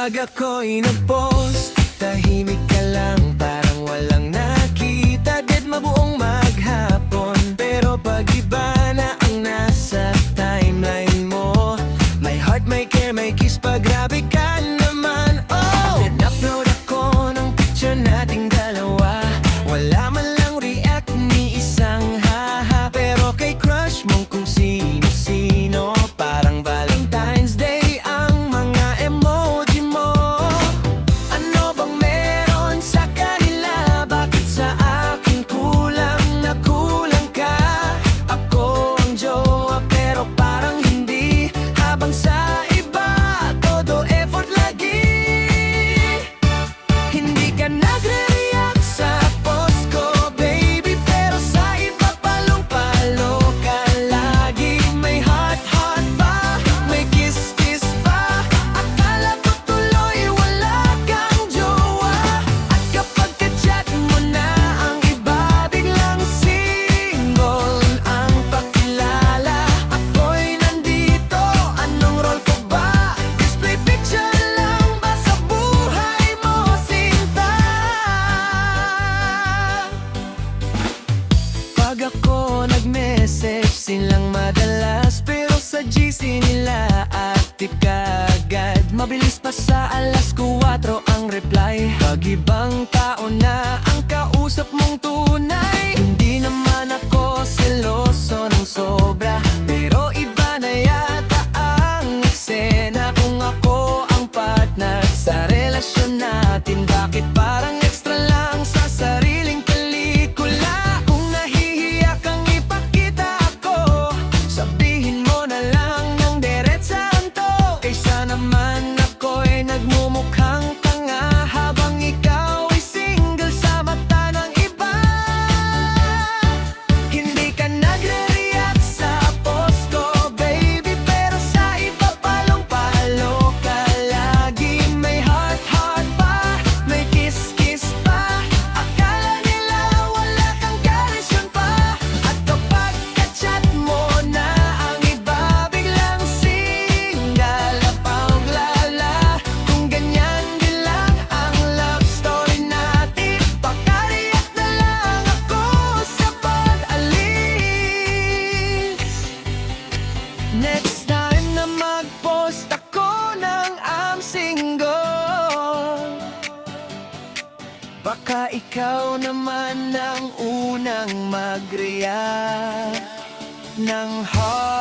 Pag ako'y nag-post, tahimik ka lang, parang walang nakita. Dead mabuong maghapon, pero pag iba na ang nasa timeline mo, may heart, may care, may kiss pa, grabe ka naman. Oh, in-upload ako ng picture nating dalawa, wala man lang react ni isang haha. Pero kay crush mong kung sino-sino, parang Valentine's Day ang mga emoji mo. Ano bang meron sa kanila? Bakit sa akin kulang na kulang ka? Ako ang jowa pero parang hindi, habang sa iba todo effort lagi. Hindi ka nagre-react sa post ko, baby, pero sa iba palong-palo ka lagi. May heart pa, may kiss pa. Akala ko tuloy wala kang jowa, at kapag ka-chat mo na ang iba, biglang single ang pakilala. Ako'y nandito, anong role ko ba? Display picture lang ba sa buhay mo, sinta? Pag ako nag-message, silang madalas, pero sa GC nila active ka agad. Mabilis pa sa alas 4 ang reply. Pag ibang tao na ang kausap mong tunay, hindi naman ako seloso ng sobra, pero iba na yata ang eksena. Kung ako ang partner sa relasyon natin, bakit parang extra lang sa sariling pelikula? Kung nahihiya kang ipakita ako, sabihin mo na lang ng diretsahan to, kaysa naman ako'y nagmumukhang tanga habang ikaw ay single sa mata ng iba. Hindi ka nagre-react sa post ko, baby, pero sa iba palong-palo ka lagi. May heart pa, may kiss pa. Akala nila wala kang karesyon pa, at kapag ka-chat mo na ang iba, biglang single na pauglala. Kung ganyan din lang ang love story natin, pakariyak na lang ako sa pag-alis. Next time na mag-post ako ng I'm single, baka ikaw naman ang unang mag-react ng heart.